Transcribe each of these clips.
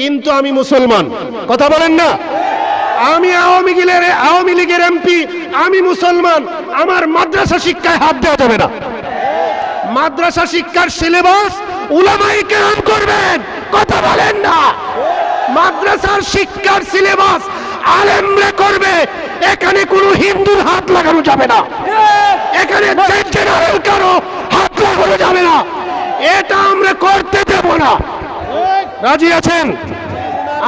কিন্তু আমি মুসলমান। কথা বলেন না? আমি আওয়ামী লীগের এমপি, আমি মুসলমান, আমার মাদ্রাসা শিক্ষায় হাত দেওয়া যাবে না। মাদ্রাসা শিক্ষার সিলেবাস উলামায়ে কেরাম করবেন। কথা বলেন না? মাদ্রাসার শিক্ষার সিলেবাস আলেমরা করবে। এখানে কোনো হিন্দুর হাত লাগানো যাবে না, এখানে জেনারেল কারো হাত লাগানো যাবে না। এটা আমরা করতে দেব না। রাজি আছেন?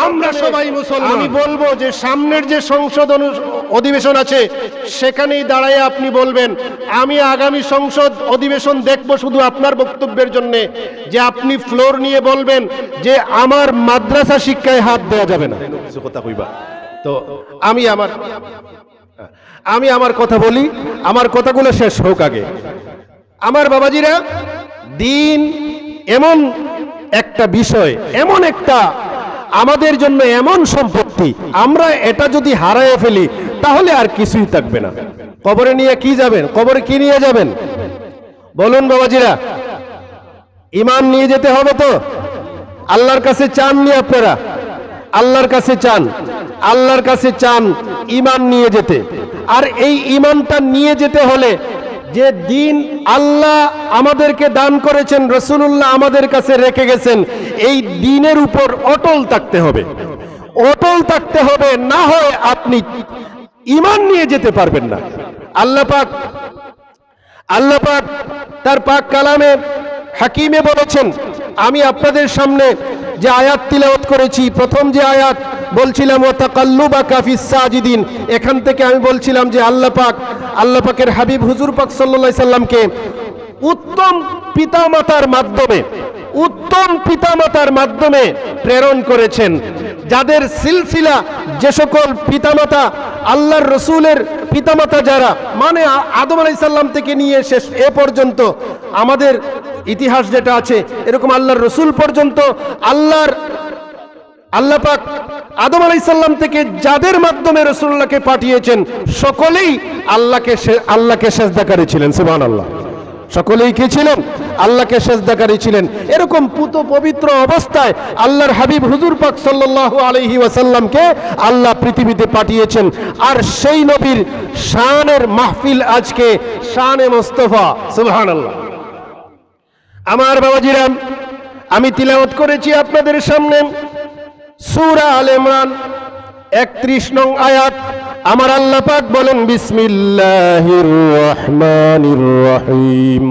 আমরা সবাই মুসলমান। আমি বলবো যে সামনের যে সংসদ অধিবেশন আছে সেখানেই দাঁড়ায় আপনি বলবেন, আমি আগামী সংসদ অধিবেশন দেখব শুধু আপনার বক্তব্যের জন্য, যে আপনি ফ্লোর নিয়ে বলবেন যে আমার মাদ্রাসা শিক্ষায় হাত দেওয়া যাবে না। কথা কইবা তো আমি আমার কথা বলি, আমার কথাগুলো শেষ হোক আগে। আমার বাবাজিরা, দিন এমন একটা বিষয়, এমন একটা আমাদের জন্য এমন সম্পত্তি, আমরা এটা যদি হারায় ফেলি তাহলে আর কিছুই থাকবে না। কবরে নিয়ে কি যাবেন? কবরে কি নিয়ে যাবেন বলুন বাবাজিরা? ঈমান নিয়ে যেতে হবে তো। আল্লাহর কাছে চাননি আপনারা? আল্লাহর কাছে চান, আল্লাহর কাছে চান ঈমান নিয়ে যেতে। আর এই ঈমানটা নিয়ে যেতে হলে যে দিন আল্লাহ আমাদেরকে দান করেছেন, রাসূলুল্লাহ আমাদের কাছে রেখে গেছেন, এই দ্বীনের উপর অটল থাকতে হবে, অটল থাকতে হবে। না হয় আপনি ঈমান নিয়ে যেতে পারবেন না। আল্লাহ পাক তার পাক কালামে হাকিমে বলেছেন, আমি আপনাদের সামনে যে আয়াত তিলাওয়াত করেছি, প্রথম যে আয়াত বলছিলাম ওয়া তাকাল্লুবাকা ফিস সাজিদিন, এখান থেকে আমি বলছিলাম যে আল্লাহ পাকের হাবিব হুজুর পাক সাল্লাল্লাহু আলাইহি সাল্লামকে উত্তম পিতামাতার মাধ্যমে প্রেরণ করেছেন। যাদের সিলসিলা, যে সকল পিতামাতা আল্লাহর রসুলের পিতামাতা যারা, মানে আদম আলাইহিস সালাম থেকে নিয়ে শেষ এ পর্যন্ত আমাদের ইতিহাস যেটা আছে, এরকম আল্লাহর রসুল পর্যন্ত আল্লাহ পাক আদম আলাইহিস সালাম থেকে যাদের মাধ্যমে রাসূলুল্লাহকে পাঠিয়েছেন সকলেই আল্লাহকে সিজদাকারী ছিলেন। সুবহানাল্লাহ। সকলেই কি ছিলেন? আল্লাহকে সিজদাকারী ছিলেন। এরকম পুত পবিত্র অবস্থায় আল্লাহর হাবিব হুজুর পাক সাল্লাল্লাহু আলাইহি ওয়াসাল্লামকে আল্লাহ পৃথিবীতে পাঠিয়েছেন। আর সেই নবীর শানের মাহফিল আজকে শানে মুস্তাফা। সুবহানাল্লাহ। আমার বাবাজিরা, আমি তিলাওয়াত করেছি আপনাদের সামনে সূরা আলে ইমরান 31 নং আয়াত। আমার আল্লাহ পাক বলেন, বিসমিল্লাহির রহমানির রহিম,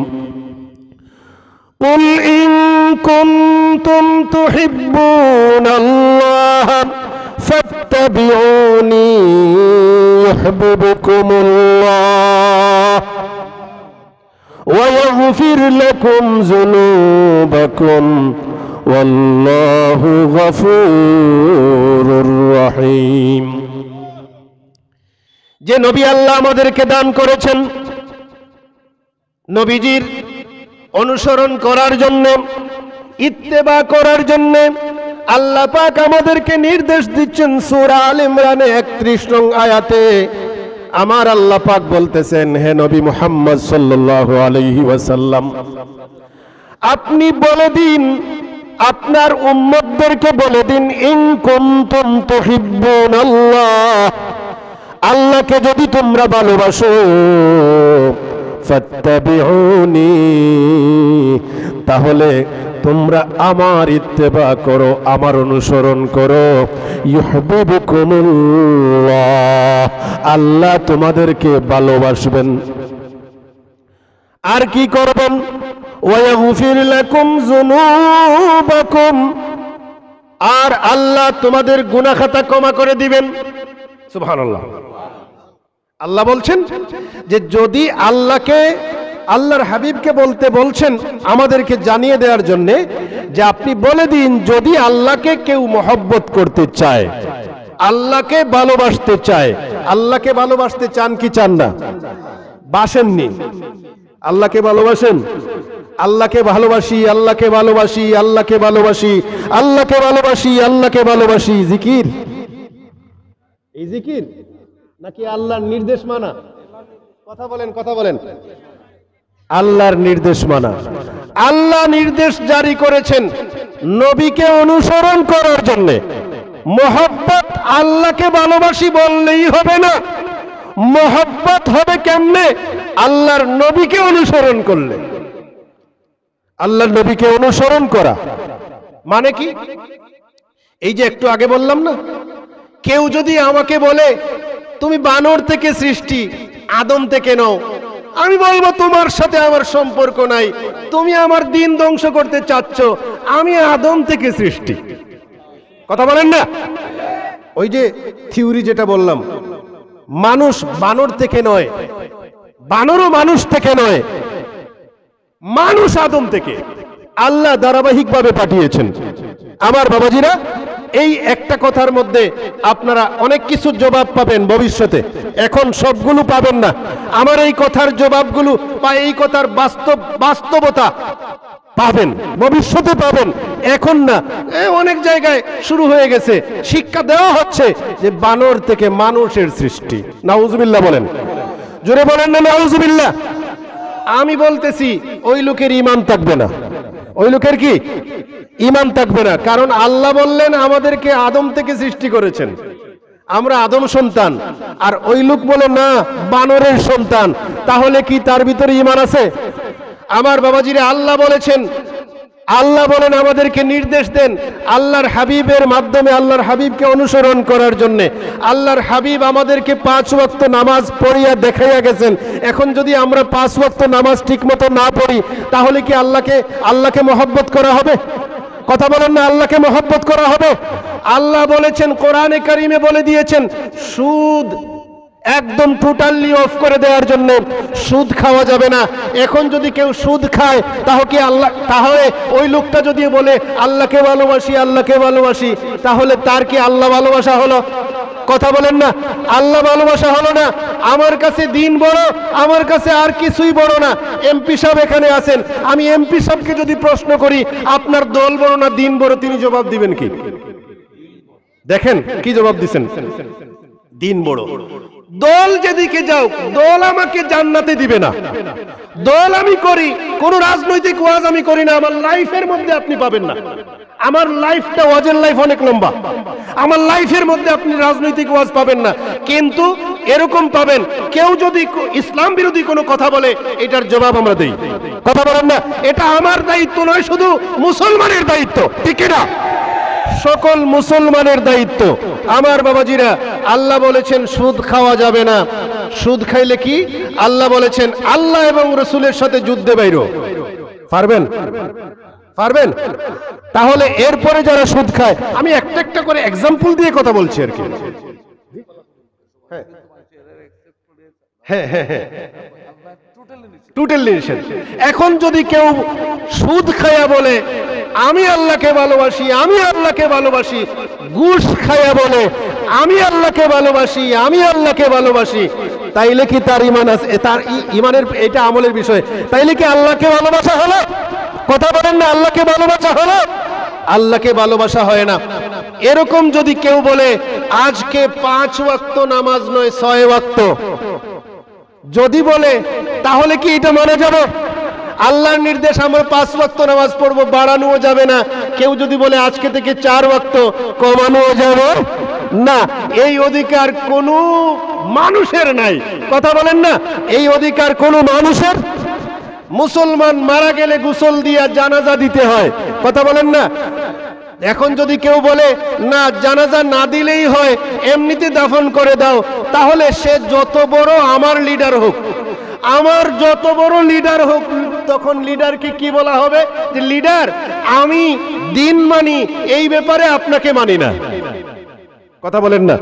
কুল ইন কুনতুম তুহিব্বুনাল্লাহ ফাত্তাবিউনি ইউহিব্বুকুমুল্লাহ ওয়া ইয়াগফির লাকুম যুনুবাকুম ওয়াল্লাহু গফুরুর রহিম। যে নবী আল্লাহ আমাদেরকে দান করেছেন, নবীজির অনুসরণ করার জন্য, ইত্তেবা করার জন্য আল্লাহ পাক আমাদেরকে নির্দেশ দিচ্ছেন। সূরা আলে ইমরানে 31 নং আয়াতে আমার আল্লাহ পাক বলতেছেন, হে নবী মুহাম্মদ সাল্লাল্লাহু আলাইহি ওয়াসাল্লাম, আপনি বলে দিন, আপনার উম্মতদেরকে বলে দিন, ইন কুনতুম তুহিব্বুনাল্লাহ, আল্লাহকে যদি তোমরা ভালোবাসো, ফাত্তাবিউনি, তাহলে তোমরা আমার ইত্তেবা করো, আমার অনুসরণ করো। ইউহিব্বুকুমুল্লাহ, আল্লাহ তোমাদেরকে ভালোবাসবেন। আর কি করবেন? ওয়া ইয়াগফির লাকুম যুনুবাকুম, আর আল্লাহ তোমাদের গুনাহ খাতা ক্ষমা করে দিবেন। সুবহানাল্লাহ। আল্লাহ বলছেন যে যদি আল্লাহর হাবিবকে বলতে বলছেন আমাদেরকে জানিয়ে দেওয়ার জন্য যে আপনি বলে দিন, যদি আল্লাহকে কেউ মহব্বত করতে চায়, আল্লাহকে ভালোবাসতে চায়, আল্লাহকে ভালোবাসতে চান কি চান না? বাসেননি? আল্লাহকে ভালোবাসেন? আল্লাহকে ভালোবাসি, আল্লাহকে ভালোবাসি, আল্লাহকে ভালোবাসি, আল্লাহকে ভালোবাসি, আল্লাহকে ভালোবাসি, জিকির? এই জিকির নাকি আল্লাহর নির্দেশ মানা? কথা বলেন, কথা বলেন। আল্লাহর নির্দেশ মানা। আল্লাহ নির্দেশ জারি করেছেন নবীকে অনুসরণ করার জন্য। মোহাব্বত আল্লাহকে ভালোবাসি বললেই হবে না, মোহাব্বত হবে কেমনে? আল্লাহর নবীকে অনুসরণ করলে। আল্লাহর নবীকে অনুসরণ করা মানে কি? এই যে একটু আগে বললাম না, কেউ যদি আমাকে বলে তুমি বানর থেকে সৃষ্টি, আদম থেকে নও, আমি বলবো তোমার সাথে আমার সম্পর্ক নাই, তুমি আমার দিন ধ্বংস করতে চাচ্ছ, আমি আদম থেকে সৃষ্টি। কথা বলেন না? ওই যে থিওরি যেটা বললাম, মানুষ বানর থেকে নয়, বানরও মানুষ থেকে নয়, মানুষ আদম থেকে আল্লাহ ধারাবাহিকভাবে পাঠিয়েছেন। আমার বাবাজিরা, এই একটা কথার মধ্যে আপনারা অনেক কিছু জবাব পাবেন ভবিষ্যতে, এখন সবগুলো পাবেন না। আমার এই কথার জবাবগুলো বা এই কথার বাস্তবতা পাবেন, ভবিষ্যতে পাবেন, এখন না। অনেক জায়গায় শুরু হয়ে গেছে, শিক্ষা দেওয়া হচ্ছে যে বানর থেকে মানুষের সৃষ্টি। নাউজুবিল্লাহ বলেন, জোরে বলেন না নাউজুবিল্লাহ। আমি বলতেছি ওই লোকের ঈমান থাকবে না, ওই লোকের কি ঈমান থাকবে না। কারণ আল্লাহ বললেন আমাদেরকে আদম থেকে সৃষ্টি করেছেন, আমরা আদম সন্তান, আর ওই লোক বলে না বানরের সন্তান। তাহলে কি তার ভিতরে ঈমান আছে? আমার বাবাজিরা, আল্লাহ বলেছেন, আল্লাহ বলেন আমাদেরকে নির্দেশ দেন আল্লাহর হাবিবের মাধ্যমে আল্লাহর হাবিবকে অনুসরণ করার জন্য। আল্লাহর হাবিব আমাদেরকে 5 ওয়াক্ত নামাজ পড়িয়া দেখাইয়া গেছেন। এখন যদি আমরা 5 ওয়াক্ত নামাজ ঠিকমতো না পড়ি, তাহলে কি আল্লাহকে মহব্বত করা হবে? কথা বলেন না, আল্লাহকে মহব্বত করা হবে? আল্লাহ বলেছেন, কোরআনে কারিমে বলে দিয়েছেন, সুদ একদম টোটালি অফ করে দেওয়ার জন্য। সুদ খাওয়া যাবে না। এখন যদি কেউ সুদ খায়, তাহলে ওই লোকটা যদি বলে আল্লাহকে ভালোবাসি, আল্লাহকে ভালোবাসি, তাহলে তার কি আল্লাহ ভালোবাসা হলো? কথা বলেন না, আল্লাহ ভালোবাসা হলো না। আমার কাছে দিন বড়, আমার কাছে আর কিছুই বড় না। এমপি সাহেব এখানে আছেন, আমি এমপি সাহেবকে যদি প্রশ্ন করি আপনার দল বড় না দিন বড়, তিনি জবাব দিবেন কি? দেখেন কি জবাব দিচ্ছেন, দিন বড়। দল যেদিকে যাও, দল আমাকে জান্নাতে দিবে না। দল আমি করি, কোন রাজনৈতিক ওয়াজ আমি করি না, আমার লাইফের মধ্যে আপনি পাবেন না। আমার লাইফটা ওয়াজের লাইফ অনেক লম্বা, আমার লাইফের মধ্যে আপনি রাজনৈতিক ওয়াজ পাবেন না। কিন্তু এরকম পাবেন, কেউ যদি ইসলাম বিরোধী কোনো কথা বলে, এটার জবাব আমরা দেই। কথা বলেন না, এটা আমার দায়িত্ব নয়, শুধু মুসলমানের দায়িত্ব, ঠিক না? সকল মুসলমানের দায়িত্ব। আমার বাবাজিরা, আল্লাহ বলেছেন সুদ খাওয়া যাবে না। সুদ খাইলে কি? আল্লাহ বলেছেন আল্লাহ এবং রাসূলের সাথে যুদ্ধে বাইরো। পারবেন? পারবেন? তাহলে এরপরে যারা সুদ খায়, আমি একটা একটা করে এক্সাম্পল দিয়ে কথা বলছি আর কি। হ্যাঁ হ্যাঁ হ্যাঁ, টোটালি নিষেধ। এখন যদি কেউ সুদ খায়া বলে আমি আল্লাহকে ভালোবাসি, আমি আল্লাহকে ভালোবাসি, ঘুষ খায়া বলে আমি আল্লাহকে ভালোবাসি, আমি আল্লাহকে ভালোবাসি, তাইলে কি তার ঈমান আছে? তার ঈমানের এটা আমলের বিষয়। তাইলে কি আল্লাহকে ভালোবাসা হলো? কথা বলেন না, আল্লাহকে ভালোবাসা হলো? আল্লাহকে ভালোবাসা হয় না। এরকম যদি কেউ বলে আজকে 5 ওয়াক্ত নামাজ নয় 6 ওয়াক্ত যদি বলে, তাহলে কি এটা মানা যাবে? আল্লাহর নির্দেশ আমরা 5 ওয়াক্ত নামাজ পড়বো, বাড়ানোও যাবে না। কেউ যদি বলে আজকে থেকে 4 ওয়াক্ত, কমানোও যাবে না। এই অধিকার কোনো মানুষের নাই। কথা বলেন না, এই অধিকার কোনো মানুষের। মুসলমান মারা গেলে গোসল দিয়া জানাজা দিতে হয়। কথা বলেন না। এখন যদি কেউ বলে না জানাজা না দিলেই হয়, এমনিতে দাফন করে দাও, তাহলে সে যত বড় আমার লিডার হোক, আমার যত বড় লিডার হোক, তখন লিডারকে কি বলা হবে? যে লিডার আমি দিন মানি, এই ব্যাপারে আপনাকে মানি না। কথা বলেন না,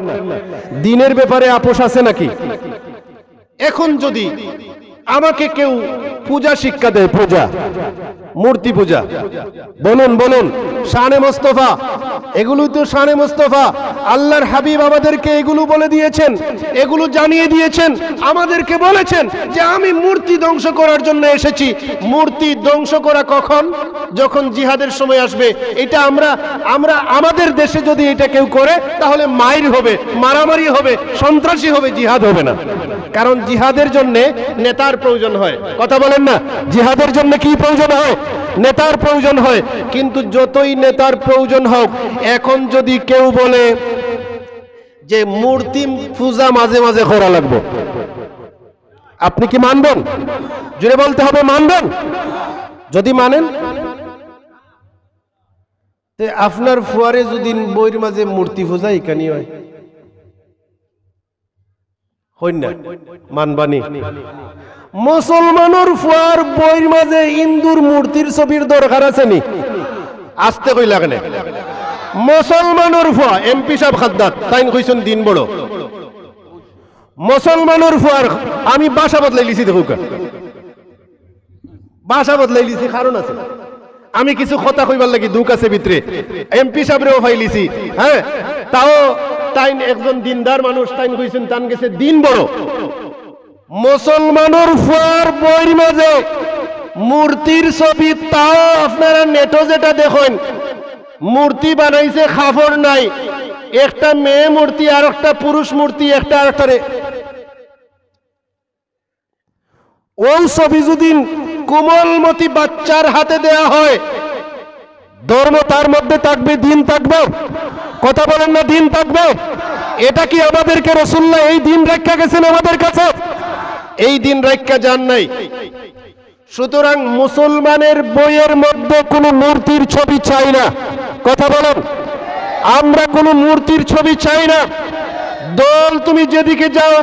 দিনের ব্যাপারে আপোষ আছে নাকি? এখন যদি আমাকে কেউ পূজা শিক্ষা দেয়, পূজা, মূর্তি পূজা, বলুন বলুন শানে মুস্তাফা, এগুলো তো শানে মুস্তাফা। আল্লাহর হাবিব আমাদেরকে এগুলো বলে দিয়েছেন, এগুলো জানিয়ে দিয়েছেন, আমাদেরকে বলেছেন যে আমি মূর্তি ধ্বংস করার জন্য এসেছি। মূর্তি ধ্বংস করা কখন? যখন জিহাদের সময় আসবে। এটা আমরা আমাদের দেশে যদি এটা কেউ করে, তাহলে মাইর হবে, মারামারি হবে, সন্ত্রাসী হবে, জিহাদ হবে না। কারণ জিহাদের জন্য নেতার প্রয়োজন হয়। কথা বলেন না, জিহাদের জন্য কি প্রয়োজন হয়? নেতার প্রয়োজন হয়, কিন্তু যতই নেতার প্রয়োজন হোক, এখন যদি কেউ বলে যে মূর্তি পূজা মাঝে মাঝে করা লাগবে, আপনি কি মানবেন? জুড়ে বলতে হবে, মানবেন? যদি মানেন, আপনার ফুয়ারে যদি বইয়ের মাঝে মূর্তি পূজা এখানে হয়, হই না মানবানি? মুসলমানের ফুয়ার বইয়ের মাঝে হিন্দুর মূর্তির ছবির দরকার আছে নি? আসতে কই লাগে না। মুসলমানের ফুয়া এমপি সাহেব খাদ্দার তাই কইছেন দিন বড়। মুসলমানের ফুয়ার আমি বাসা বদলাই লিছি, দেখো বাসা বদলাই লিছি, কারণ আছে। আমি কিছু কথা কইবার লাগি দুঃখ আছে ভিতরে, এমপি সাহেবরেও ফাইলিছি, হ্যাঁ, তাও তাই একজন দিনদার মানুষ তাই কইছেন তান গেছে দিন বড়। মুসলমানের ফুয়ার বইয়ের মাঝে মূর্তির ছবি, তাও আপনারা নেটো যেটা দেখেন মূর্তি বানাইছে খাফর নাই, একটা মেয়ে মূর্তি আর একটা পুরুষ মূর্তি, একটা আরেকটারে। ওই ছবি যদি কোমলমতি বাচ্চার হাতে দেয়া হয়, ধর্ম তার মধ্যে থাকবে, দিন থাকবে? কথা বলেন না, দিন থাকবে? এটা কি আমাদেরকে রাসূলুল্লাহ এই দিন রক্ষা গেছেন আমাদের কাছে? এই দিন রক্ষা যান নাই। সুতরাং মুসলমানের বইয়ের মধ্যে কোনো মূর্তির ছবি চাই না। কথা বলেন, আমরা কোনো মূর্তির ছবি চাই না। দল তুমি যেদিকে যাও,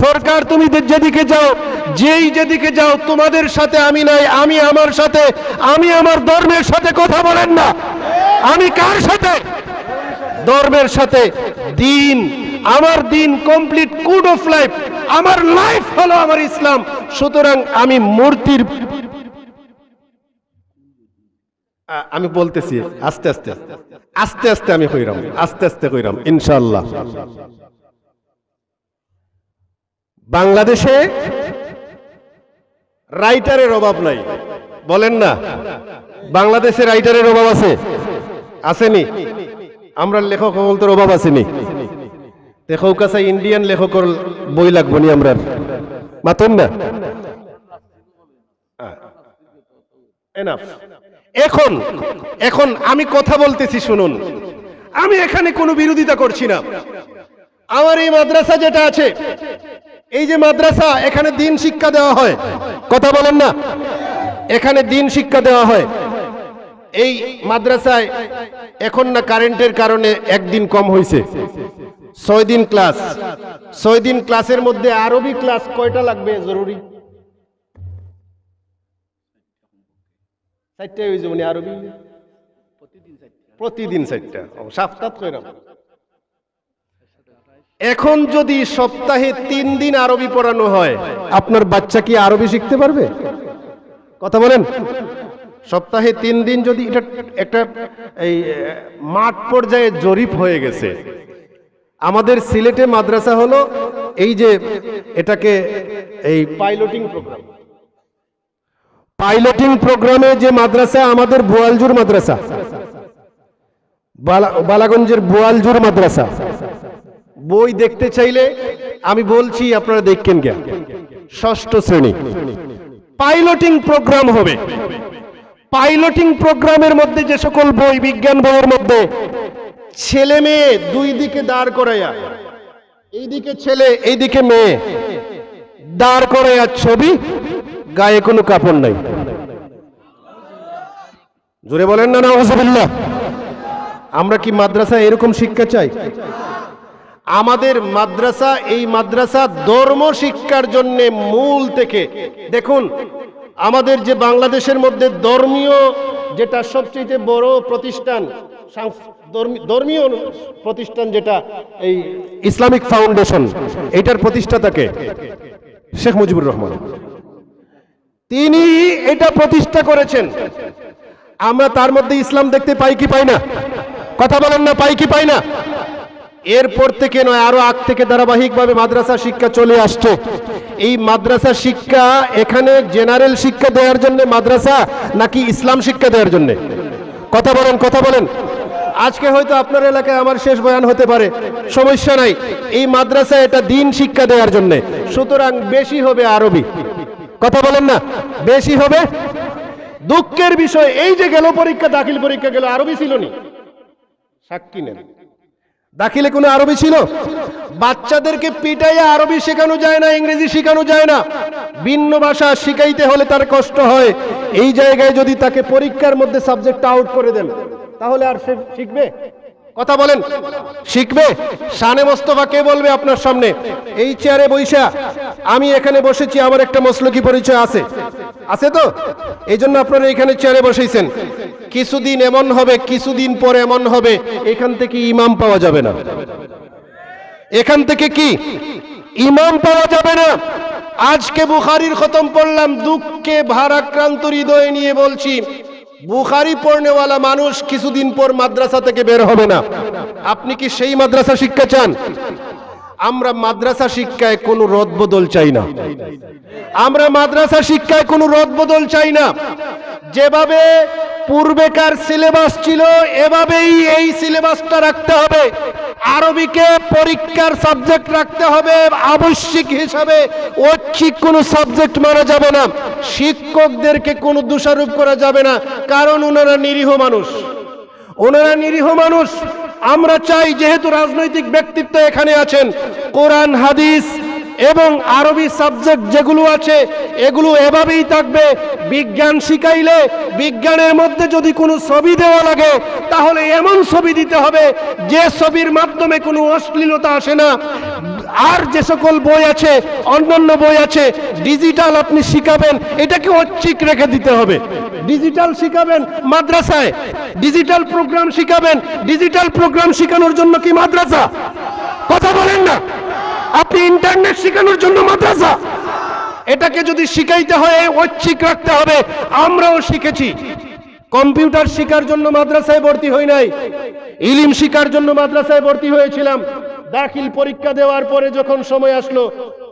সরকার তুমি যেদিকে যাও, যেই যেদিকে যাও, তোমাদের সাথে আমি নাই, আমি আমার সাথে, আমি আমার ধর্মের সাথে। কথা বলেন না, আমি কার সাথে? ধর্মের সাথে। দিন, আমার দিন কমপ্লিট কোড অফ লাইফ, আমার লাইফ হলো আমার ইসলাম। সুতরাং আমি মূর্তির, আমি বলতেছি আস্তে আস্তে আস্তে আস্তে আমি কইরাম, আস্তে আস্তে কইরাম ইনশাআল্লাহ। বাংলাদেশে রাইটারের অভাব নাই, বলেন না? বাংলাদেশে রাইটারের অভাব আছে? আসেনি? আমরা লেখক বলতে অভাব আসেনি? লেখক কাছে ইন্ডিয়ান লেখকের বই লাগবো নি আমরা, মাতুন না? এখন এখন আমি কথা বলতেছি, শুনুন, আমি এখানে কোনো বিরোধিতা করছি না। আমার এই মাদ্রাসা যেটা আছে, এই যে মাদ্রাসা, এখানে দিন শিক্ষা দেওয়া হয়। কথা বলেন না, এখানে দিন শিক্ষা দেওয়া হয়। এই মাদ্রাসায় এখন না কারেন্টের কারণে একদিন কম হয়েছে, 6 দিন ক্লাস। 6 দিন ক্লাসের মধ্যে আরবি ক্লাস কয়টা লাগবে জরুরি? 4টা হয়ে যাবে আরবি, প্রতিদিন 4টা, সপ্তাহ কইরাম। এখন যদি সপ্তাহে 3 দিন আরবি পড়ানো হয়, আপনার বাচ্চা কি আরবি শিখতে পারবে? কথা বলেন। সপ্তাহে 3 দিন যদি, এটা একটা এই মাঠ পর্যায়ে জরিপ হয়ে গেছে। আমাদের সিলেটে মাদ্রাসা হলো এই যে, এটাকে এই পাইলটিং প্রোগ্রাম, পাইলটিং প্রোগ্রামে যে মাদ্রাসা, আমাদের বোয়ালজুর মাদ্রাসা, বালাগঞ্জের বোয়ালজুর মাদ্রাসা, বই দেখতে চাইলে আমি বলছি আপনারা দেখেন গে, 6ষ্ঠ শ্রেণী পাইলটিং প্রোগ্রাম হবে। পাইলটিং প্রোগ্রামের মধ্যে যে সকল বই, বিজ্ঞান বইয়ের মধ্যে ছেলে মেয়ে দুই দিকে দাঁড় করাইয়া, এইদিকে ছেলে এইদিকে মেয়ে দাঁড় করাইয়া ছবি, গায়ে কোনো কাপড় নাই। জোরে বলেন না নাউজুবিল্লাহ। আমরা কি মাদ্রাসা এরকম শিক্ষা চাই? আমাদের মাদ্রাসা, এই মাদ্রাসা ধর্ম শিক্ষার জন্য মূল থেকে, দেখুন আমাদের যে বাংলাদেশের মধ্যে ধর্মীয় যেটা সবচেয়ে বড় প্রতিষ্ঠান, ধর্মীয় প্রতিষ্ঠান যেটা এই ইসলামিক ফাউন্ডেশন, এটার প্রতিষ্ঠাতাকে শেখ মুজিবুর রহমান, তিনি এটা প্রতিষ্ঠা করেছেন। আমরা তার মধ্যে ইসলাম দেখতে পাই কি পাই না? কথা বলেন না, পাই কি পাই না? এরপর থেকে নয়, আরো আগ থেকে ধারাবাহিকভাবে মাদ্রাসা শিক্ষা চলে আসছে। এই মাদ্রাসা শিক্ষা এখানে জেনারেল শিক্ষা দেওয়ার জন্য মাদ্রাসা, নাকি ইসলাম শিক্ষা দেওয়ার জন্য? কথা বলেন, কথা বলেন। আজকে হয়তো আপনার এলাকায় আমার শেষ বয়ান হতে পারে, সমস্যা নাই। এই মাদ্রাসা এটা দিন শিক্ষা দেওয়ার জন্য, সুতরাং বেশি হবে আরবি। কথা বলেন না, বেশি হবে দুঃখের বিষয় এই যে গেল পরীক্ষা, দাখিল পরীক্ষা গেল, আরবি ছিল নি? সাক্ষী নেন, দাখিলে কোনো আরবি ছিল? বাচ্চাদেরকে পিটাইয়া আরবি শেখানো যায় না, ইংরেজি শেখানো যায় না। ভিন্ন ভাষা শিখাইতে হলে তার কষ্ট হয়। এই জায়গায় যদি তাকে পরীক্ষার মধ্যে সাবজেক্ট আউট করে দেন, তাহলে আর সে শিখবে? কথা বলেন, শিখবে? শানে মোস্তফা কে বলবে আপনার সামনে? এই চেয়ারে বৈশা আমি এখানে বসেছি, আমার একটা মসলকি পরিচয় আছে, আছে তো? এই জন্য আপনারা এখানে চেয়ারে বসেছেন। কিছুদিন এমন হবে, কিছুদিন পরে এমন হবে, এখান থেকে ইমাম পাওয়া যাবে না। এখান থেকে কি ইমাম পাওয়া যাবে না। আজকে বুখারীর খতম পড়লাম, দুঃখে ভারাক্রান্ত হৃদয় নিয়ে বলছি, বুখারী পড়নেওয়ালা মানুষ কিছুদিন পর মাদ্রাসা থেকে বের হবে না। আপনি কি সেই মাদ্রাসা শিক্ষা চান? আমরা মাদ্রাসা শিক্ষায় কোনো রদবদল চাই না। আমরা মাদ্রাসা শিক্ষায় কোনো রদবদল চাই না। যেভাবে পূর্বেকার সিলেবাস ছিল এভাবেই এই সিলেবাসটা রাখতে হবে। আরবিকে পরীক্ষার সাবজেক্ট রাখতে হবে আবশ্যিক হিসাবে, ঐচ্ছিক কোনো সাবজেক্ট মানা যাবে না। শিক্ষকদেরকে কোনো দোষারোপ করা যাবে না, কারণ ওনারা নিরীহ মানুষ, ওনারা নিরীহ মানুষ। আমরা চাই, যেহেতু রাজনৈতিক ব্যক্তিত্ব এখানে আছেন, কোরআন হাদিস এবং আরবি সাবজেক্ট যেগুলো আছে এগুলো এভাবেই থাকবে। বিজ্ঞান শিখাইলে বিজ্ঞানের মধ্যে যদি কোনো ছবি দেওয়া লাগে তাহলে এমন ছবি দিতে হবে যে ছবির মাধ্যমে কোনো অশ্লীলতা আসে না। আর যে সকল বই আছে, অন্যান্য বই আছে, ডিজিটাল আপনি শিখাবেন, এটাকে ঐচ্ছিক রেখে দিতে হবে। ডিজিটাল শিখাবেন মাদ্রাসায়, ডিজিটাল প্রোগ্রাম শিখাবেন। ডিজিটাল প্রোগ্রাম শেখানোর জন্য কি মাদ্রাসা? কথা বলেন না। আপনি ইন্টারনেট শেখানোর জন্য মাদ্রাসা? এটাকে যদি শিখাইতে হয় ঐচ্ছিক রাখতে হবে। আমরাও শিখেছি, কম্পিউটার শেখার জন্য মাদ্রাসায় ভর্তি হই নাই, ইলম শিখার জন্য মাদ্রাসায় ভর্তি হয়েছিলাম। দাখিল পরীক্ষা দেওয়ার পরে যখন সময় আসলো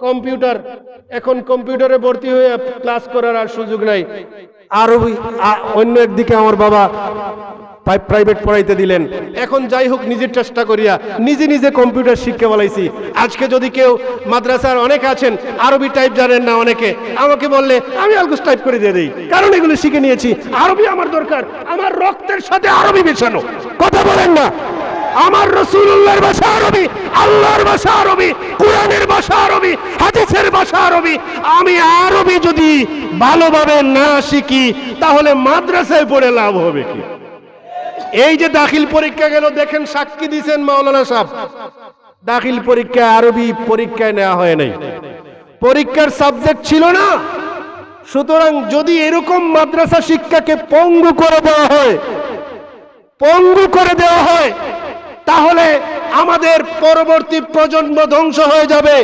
কম্পিউটার, এখন কম্পিউটারে ভর্তি হয়ে ক্লাস করার আর সুযোগ নাই। আরবি অন্য একদিকে আমার বাবা প্রাইভেট পড়াইতে দিলেন। এখন যাই হোক, নিজের চেষ্টা করিয়া নিজে নিজে কম্পিউটার শিখতে বলাইছি। আজকে যদি কেউ মাদ্রাসার অনেকে আছেন আরবি টাইপ জানেন না, অনেকে আমাকে বললে আমি আলগুস টাইপ করে দিয়ে দিই, কারণ এগুলো শিখে নিয়েছি। আরবি আমার দরকার, আমার রক্তের সাথে আরবি মেশানো। কথা বলেন না। আমার রাসূলুল্লাহর ভাষা আরবি, আল্লাহর ভাষা আরবি, কোরআনের ভাষা আরবি, হাদিসের ভাষা আরবি। আমি আরবি যদি ভালোভাবে না শিখি তাহলে মাদ্রাসায় পড়ে লাভ হবে কি? এই যে দাখিল পরীক্ষা গেল, দেখেন সাক্ষী দিয়েছেন মাওলানা সাহেব, দাখিল পরীক্ষা আরবি পরীক্ষায় নেওয়া হয় নাই, পরীক্ষার সাবজেক্ট ছিল না। সুতরাং যদি এরকম মাদ্রাসা শিক্ষাকে পঙ্গু করে দেওয়া হয়, পঙ্গু করে দেওয়া হয়, তাহলে আমাদের পরবর্তী প্রজন্ম ধ্বংস হয়ে যাবে।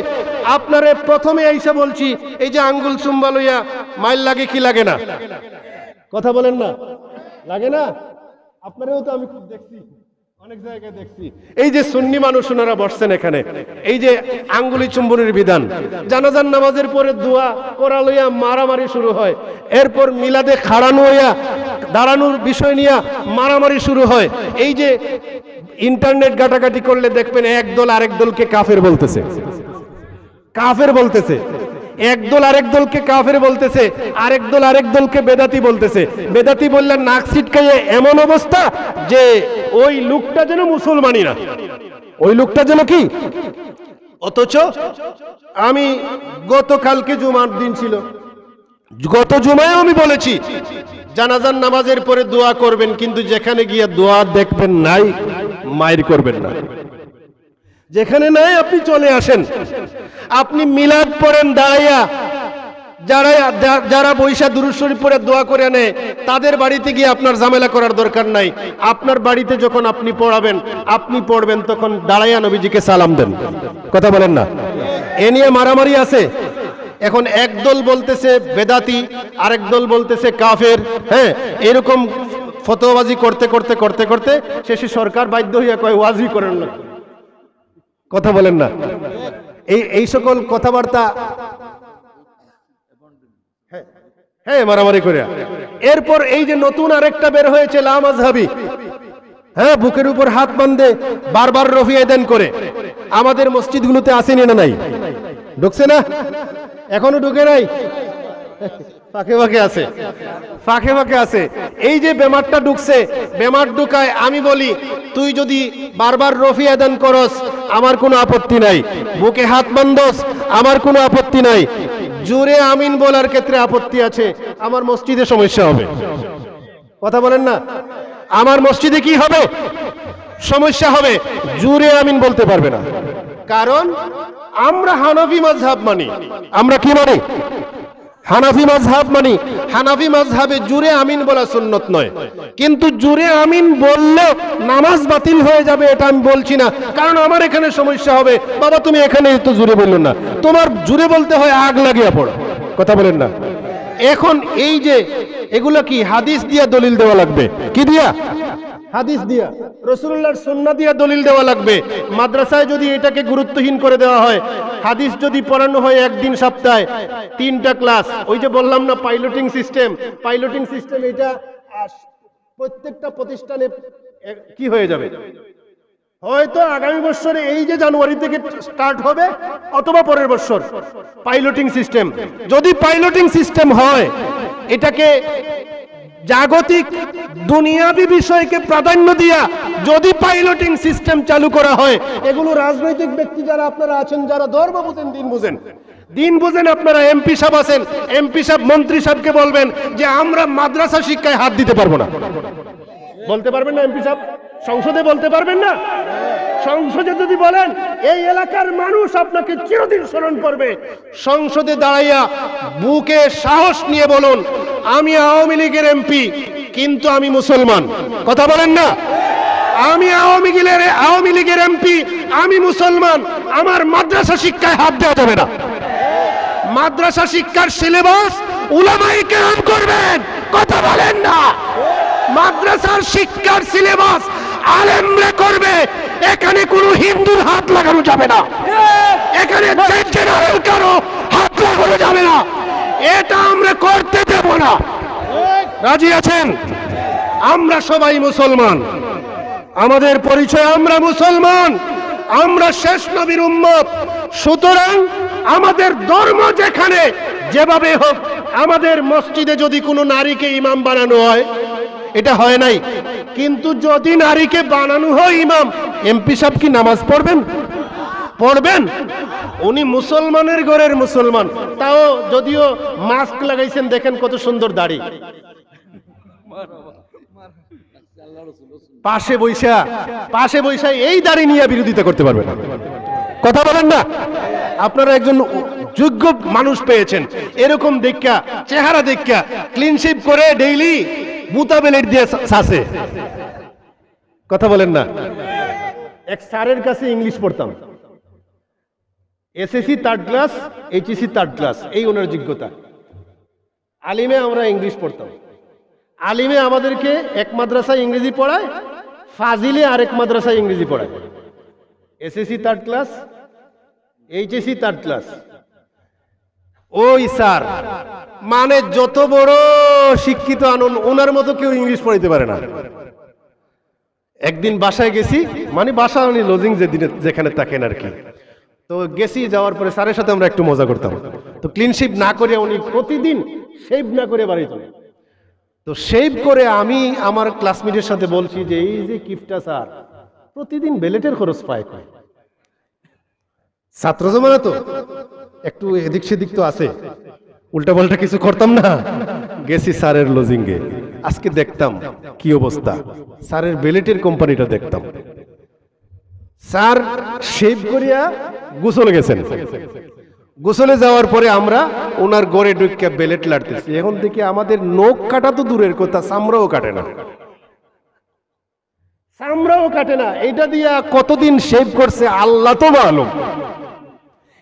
আপনারে প্রথমে এসে বলছি, এই যে আঙ্গুল চুম্বা লইয়া মাইল লাগে কি লাগে না? কথা বলেন না, লাগে না? আপনারাও তো আমি খুব দেখছি, অনেক জায়গায় দেখছি। এই যে সুন্নি মানুষ ওনারা বসছেন এখানে, এই যে আঙ্গুলি চুম্বনের বিধান, জানাজার নামাজের পরে দোয়া করা লইয়া মারামারি শুরু হয়, এরপর মিলাদে খাড়ানো হইয়া দাঁড়ানোর বিষয় নিয়ে মারামারি শুরু হয়। এই যে ইন্টারনেট ঘাটাঘাটি করলে দেখবেন এক দল আরেক দলকে কাফের বলতেছে, কাফের বলতেছে, একদল আরেক দলকে কাফের বলতেছে, আরেক দল আরেক দলকে বেদাতি বলতেছে। বেদাতি বললেন নাক ছিটকাইয়ে এমন অবস্থা যে ওই লোকটা যেন মুসলমানই না, ওই লোকটা যেন কি। অথচ আমি গতকালকে জুমার দিন ছিল, গত জুমায় আমি বলেছি জানাজার নামাজের পরে দোয়া করবেন, কিন্তু যেখানে গিয়ে দোয়া দেখবেন নাই, মাইর করবেন না। যেখানে নাই আপনি চলে আসেন। আপনি মিলাদ পড়েন দাঁড়াইয়া, যারা বৈশা দুরূদ শরীফ পড়ে দোয়া করে নেয় তাদের বাড়িতে গিয়ে আপনার ঝামেলা করার দরকার নাই। আপনার বাড়িতে যখন আপনি পড়াবেন, আপনি পড়বেন, তখন দাঁড়াইয়া নবীজিকে সালাম দেন। কথা বলেন না। এ নিয়ে মারামারি আছে। এখন একদল বলতেছে বেদাতি, আরেক দল বলতেছে কাফের। হ্যাঁ, এরকম ফতোয়াবাজি করতে করতে করতে করতে শেষে সরকার বাধ্য হইয়া কয় ওয়াজি করেন না। কথা বলেন না। এই সকল কথাবার্তা, হ্যাঁ, মারামারি করে। এরপর এই যে নতুন আরেকটা বের হয়েছে লামাযহাবী, হ্যাঁ, বুকের উপর হাত বাঁধে বারবার রফিয়ে দেন করে। আমাদের মসজিদগুলোতে আসেনি না? নাই, ঢুকছে না? এখনো ঢুকে নাই। ফাঁকে ফাঁকে আছে, ফাঁকে ফাঁকে আছে। এই যে বেমারটা ঢুকছে, বেমার ঢুকায় আমি বলি তুই যদি বারবার রফি আদান করস আমার কোনো আপত্তি নাই, বুকে হাত বান্ধস আমার কোনো আপত্তি নাই, জোরে আমিন বলার ক্ষেত্রে আপত্তি আছে, আমার মসজিদে সমস্যা হবে। কথা বলেন না, আমার মসজিদে কি হবে? সমস্যা হবে, জোরে আমিন বলতে পারবে না। কারণ আমরা হানাফি মাযহাব মানি। আমরা কি মানি? হানাফি মাযহাব মানি। হানাফি মাযহাবে জোরে আমিন বলা সুন্নত নয়, কিন্তু জোরে আমিন বললে নামাজ বাতিল হয়ে যাবে এটা আমি বলছি না, কারণ আমার এখানে সমস্যা হবে। বাবা তুমি এখানে তো জোরে বললো না, তোমার জোরে বলতে হয় আগ লাগিয়া পড়ো। কথা বলেন না। এখন এই যে এগুলো কি হাদিস দিয়া দলিল দেওয়া লাগবে, কি দিয়া? হাদিস দিয়া, রাসূলুল্লাহর সুন্নাহ দিয়া দলিল দেওয়া লাগবে। মাদ্রাসায় যদি এটাকে গুরুত্বহীন করে দেওয়া হয়, হাদিস যদি পড়ানো হয় একদিন সপ্তাহে 3টা ক্লাস, ওই যে বললাম না পাইলটিং সিস্টেম, পাইলটিং সিস্টেম এটা প্রত্যেকটা প্রতিষ্ঠানে কি হয়ে যাবে, হয়তো আগামী বছরে এই যে জানুয়ারি থেকে স্টার্ট হবে অথবা পরের বছর পাইলটিং সিস্টেম। যদি পাইলটিং সিস্টেম হয়, এটাকে জাগতিক দুনিয়াবি বিষয়কে প্রাধান্য দিয়া যদি পাইলটিং সিস্টেম চালু করা হয়, এগুলো রাজনৈতিক ব্যক্তি যারা আপনারা আছেন, যারা ধর্ম বুঝেন, দিন বুঝেন, আপনারা এমপি সাহেব আছেন, এমপি সাহেব মন্ত্রী সাহেবকে বলবেন যে আমরা মাদ্রাসা শিক্ষায় হাত দিতে পারবো না। বলতে পারবেন না এমপি সাহেব? সংসদে বলতে পারবেন না? সংসদে যদি বলেন, এই এলাকার মানুষ আপনাকে চিরদিন স্মরণ করবে। সংসদে দাঁড়াইয়া বুকে সাহস নিয়ে বলুন আমি আওয়ামী লীগের এমপি কিন্তু আমি মুসলমান। কথা বলেন না, আমি আওয়ামী লীগের এমপি, আমি মুসলমান, আমার মাদ্রাসা শিক্ষায় হাত দেওয়া যাবে না। মাদ্রাসা শিক্ষার সিলেবাস উলামায়ে কেরাম করবেন। কথা বলেন না, মাদ্রাসার শিক্ষার সিলেবাস আলেমরা করবে। এখানে কোনো হিন্দুর হাত লাগানো যাবে না, এখানে জেনারেল কারো হাত লাগানো যাবে না, এটা আমরা করতে দেব না। রাজি আছেন? আমরা সবাই মুসলমান, আমাদের পরিচয় আমরা মুসলমান, আমরা শেষ নবীর উম্মত। সুতরাং আমাদের ধর্ম যেখানে যেভাবে হোক, আমাদের মসজিদে যদি কোনো নারীকে ইমাম বানানো হয়, এটা হয় নাই, কিন্তু যদি নারীকে বানানো হয় ইমাম, এমপি সাহেব কি নামাজ পড়বেন? পড়বেন? উনি মুসলমানের ঘরের মুসলমান, তাও যদিও মাস্ক লাগাইছেন, দেখেন কত সুন্দর দাড়ি, পাশে বৈশা এই দাড়ি নিয়ে বিরোধিতা করতে পারবে না। কথা বলেন না, আপনারা একজন যোগ্য মানুষ পেয়েছেন, এরকম দেখা চেহারা দেখা ক্লিন শেভ করে ডেইলি মুতাবেলেট দিয়ে সাসে। কথা বলেন না। এক স্যারের কাছে ইংলিশ পড়তাম, SSC 3rd class, HSC 3rd class, এই ওনার যোগ্যতা। আলিমে আমরা ইংলিশ পড়তাম, আলিমে আমাদেরকে এক মাদ্রাসায় ইংরেজি পড়ায়, ফাজিলে আরেক মাদ্রাসায় ইংরেজি পড়ায়। SSC 3rd class, HSC 3rd class. ওই স্যার মানে যত বড় শিক্ষিত আনন্দ, ওনার মতো কেউ ইংলিশ পড়াইতে পারে না। একদিন বাসায় গেছি, মানে বাসা উনি লজিং যেখানে থাকেন আর কি, তো গেছি, যাওয়ার পরে স্যারের সাথে আমরা একটু মজা করতাম। তো ক্লিন শেভ না করে উনি প্রতিদিন শেভ না করে বাড়িতে, তো শেভ করে আমি আমার ক্লাসমেটের সাথে বলছি যে এই যে কিফটা স্যার প্রতিদিন বেলেটের খরচ পায়, ছাত্র জমানা তো একটু এদিক সেদিক তো আছে, উল্টা পাল্টা কিছু করতাম না। গেছি স্যারের লজিংয়ে, আজকে দেখতাম কি অবস্থা, স্যারের বেলেটের কোম্পানিটা দেখতাম। স্যার শেভ করিয়া গোসলে গেছেন, গোসলে যাওয়ার পরে আমরা ওনার গড়ে ঢুকে বেলেট লাড়তেছি। এখন দেখি আমাদের নখ কাটা তো দূরের কথা, চামড়াও কাটে না, চামড়াও কাটে না। এইটা দিয়া কতদিন শেভ করছে আল্লাহ তো মালুম।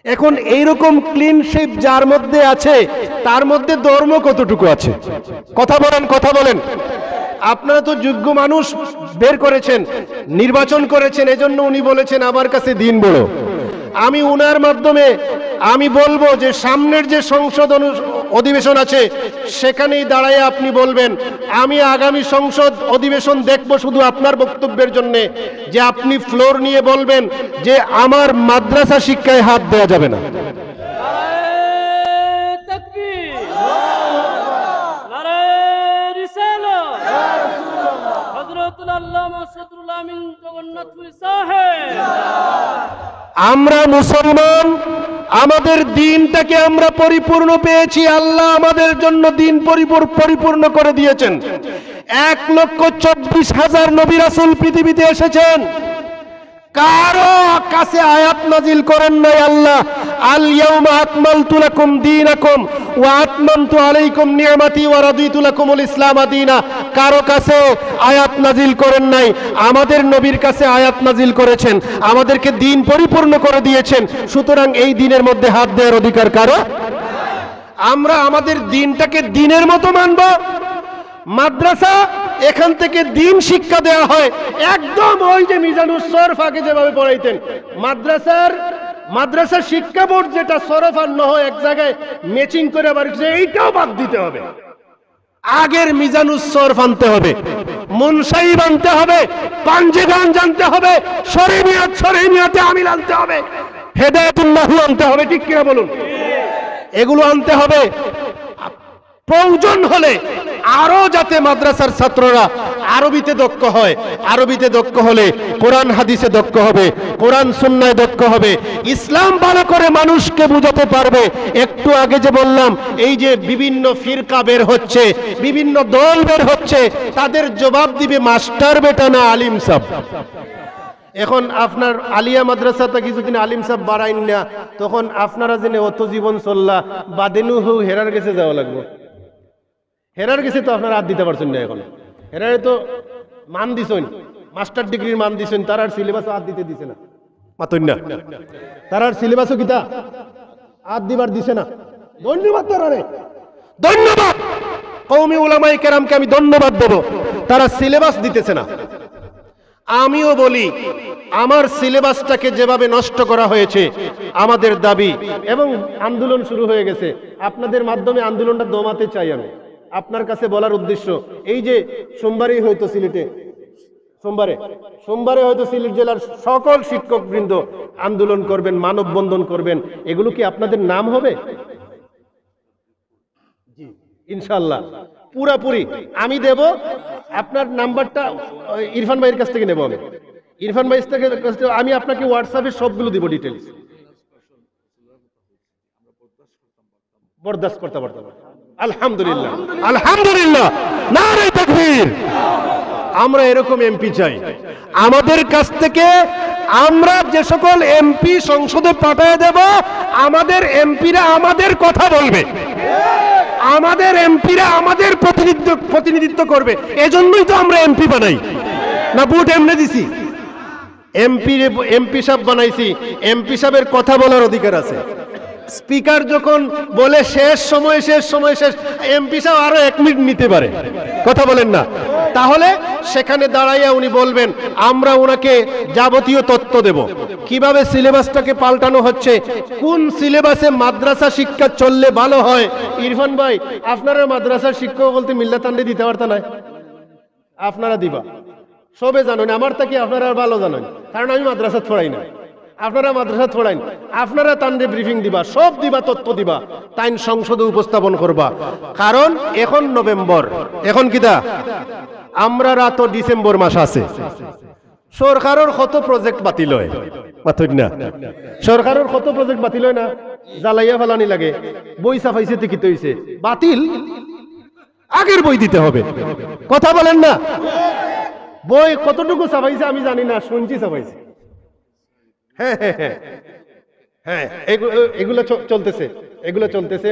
এখন এইরকম ক্লিন শেভ যার মধ্যে আছে, তার মধ্যে ধর্ম কতটুকু আছে? কথা বলেন। আপনারা তো যোগ্য মানুষ বের করেছেন, নির্বাচন করেছেন, এজন্য উনি বলেছেন আমার কাছে দিন বড়। আমি উনার মাধ্যমে আমি বলবো যে সামনের যে সংসদ অধিবেশন আছে, সেখানেই দাঁড়ায় আপনি বলবেন আমি আগামী সংসদ অধিবেশন দেখব শুধু আপনার বক্তব্যের জন্য, যে আপনি ফ্লোর নিয়ে বলবেন যে আমার মাদ্রাসা শিক্ষায় হাত দেওয়া যাবে না। সদরুল আমিন জগন্নাথপুরী সাহেব। আমরা মুসলমান, আমাদের দিনটাকে আমরা পরিপূর্ণ পেয়েছি। আল্লাহ আমাদের জন্য দিন পরিপূর্ণ করে দিয়েছেন। 1,24,000 নবী রাসূল পৃথিবীতে এসেছেন, কারো কাছে আয়াত নাজিল করেন নাই আল্লাহ আল ইয়াউমা আকমালতু লাকুম দীনাকুম ওয়া আতমামতু আলাইকুম নি'মাতি ওয়া রাদিতু লাকুমুল ইসলাম দীনা। কারো কাছে আয়াত নাজিল করেন নাই, আমাদের নবীর কাছে আয়াত নাজিল করেছেন, আমাদেরকে দিন পরিপূর্ণ করে দিয়েছেন। সুতরাং এই দিনের মধ্যে হাত দেওয়ার অধিকার কারো। আমরা আমাদের দিনটাকে দিনের মতো মানব। মাদ্রাসা, এখান থেকে দিন শিক্ষা দেওয়া হয় একদম ওই যে মিজানুস সরফ আগে যেভাবে পড়াইতেন। মাদ্রাসার শিক্ষা বোর্ড যেটা সরফ আর নহ এক জায়গায় ম্যাচিং করে আবার এইটাও বাদ দিতে হবে। আগের মিজানুস সরফ আনতে হবে, মুনসাইব আনতে হবে, পাঞ্জেগান জানতে হবে, শরীয়তে আমিল আনতে হবে, হেদায়েতুল্লাহ আনতে হবে। ঠিক কিনা বলুন? এগুলো আনতে হবে। প্রয়োজন হলে আরো যাতে মাদ্রাসার ছাত্ররা আরবিতে দক্ষ হয়, আরবিতে দক্ষ হলে কোরআন হাদিসে দক্ষ হবে, কোরআন সুন্নায় দক্ষ হবে, ইসলাম ভালো করে মানুষকে বুঝাতে পারবে। একটু আগে যে বললাম, এই যে বিভিন্ন ফিরকা বের হচ্ছে, বিভিন্ন দল বের হচ্ছে, তাদের জবাব দিবে মাস্টার বেটা না আলিম সাহেব। এখন আপনার আলিয়া মাদ্রাসাতে কিছুদিন আলিম সাহেব বাড়াইন না, তখন আপনারা জেনে অত জীবন চললা বাদেনু হু হেরার কাছে যাওয়া লাগবে। হেরার কাছে তো আপনারা হাত দিতে পারছেন না। এখন হেরারে তো মান দিছেন, মাস্টার ডিগ্রির মান দিছেন, তার আর সিলেবাসও হাত দিতে দিছে না। মাতন না, তার আর সিলেবাসও কিতা হাত দিবার দিছে না। ধন্যবাদ তারারে, ধন্যবাদ। কওমি উলামায়ে কেরামকে আমি ধন্যবাদ দেব, তারা সিলেবাস দিতেছে না। আমিও বলি, আমার সিলেবাসটাকে যেভাবে নষ্ট করা হয়েছে, আমাদের দাবি এবং আন্দোলন শুরু হয়ে গেছে, আপনাদের মাধ্যমে আন্দোলনটা দমাতে চাই। আমি আপনার কাছে বলার উদ্দেশ্য, এই যে সোমবারেই হয়তো সিলেটে, সোমবারে হয়তো সিলেট জেলার সকল শিক্ষক বৃন্দ আন্দোলন করবেন, মানববন্ধন করবেন, এগুলো কি আপনাদের নাম হবে? ইনশাআল্লাহ পুরাপুরি আমি দেব। আপনার নাম্বারটা ইরফান ভাইয়ের কাছ থেকে নেব। আমি ইরফান ভাইয়ের থেকে আমি আপনাকে হোয়াটসঅ্যাপে সবগুলো দিব, ডিটেলস। বরদাস্ত করতে পারতাম। আলহামদুলিল্লাহ, আলহামদুলিল্লাহ, নারে তাকবীর। আমরা এরকম এমপি চাই। আমাদের কাছ থেকে আমরা যে সকল এমপি সংসদে পাঠিয়ে দেব, আমাদের এমপিরা আমাদের কথা বলবে, আমাদের এমপিরা আমাদের প্রতিনিধিত্ব করবে। এজন্যই তো আমরা এমপি বানাই না, ভোট এমনি দিছি। এমপি সাহেব বানাইছি, এমপি সাহেবের কথা বলার অধিকার আছে। স্পিকার যখন বলে শেষ সময়, এমপি সাহেব আরো 1 মিনিট নিতে পারে, কথা বলেন না। তাহলে সেখানে দাঁড়াইয়া উনি বলবেন, আমরা ওনাকে যাবতীয় তথ্য দেব, কিভাবে সিলেবাসটাকে পাল্টানো হচ্ছে, কোন সিলেবাসে মাদ্রাসা শিক্ষা চললে ভালো হয়। ইরফান ভাই, আপনারা মাদ্রাসার শিক্ষক বলতে মিল্লাতান্ডে দিতে পারতেন না, আপনারা দিবা, সবে জানেন। আমার থেকে আপনারা ভালো জানেন, কারণ আমি মাদ্রাসা ছড়াই না, আপনারা মাদ্রাসা ছড়াইন। আপনারা তান্ডে ব্রিফিং দিবা, সব দিবা, তথ্য দিবা, তাই সংসদে উপস্থাপন করবা। কারণ এখন নভেম্বর, এখন কিতা আমরা রাত ডিসেম্বর মাস আছে। সরকারের কত প্রজেক্ট বাতিল হয়, না সরকারের কত প্রজেক্ট বাতিল হয় না, জ্বালাইয়া ফেলানি লাগে। বই ছাপাইছে টিকিট হইছে, বাতিল, আগের বই দিতে হবে, কথা বলেন না। বই কতটুকু ছাপাইছে আমি জানি না, শুনছি ছাপাইছে। হ্যাঁ, এগুলো চলতেছে,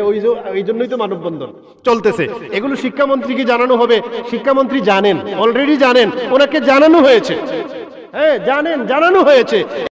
ওই জন্যই তো মানববন্ধন চলতেছে। এগুলো শিক্ষামন্ত্রীকে জানানো হবে, শিক্ষামন্ত্রী জানেন, অলরেডি জানেন, ওনাকে জানানো হয়েছে। হ্যাঁ জানেন, জানানো হয়েছে।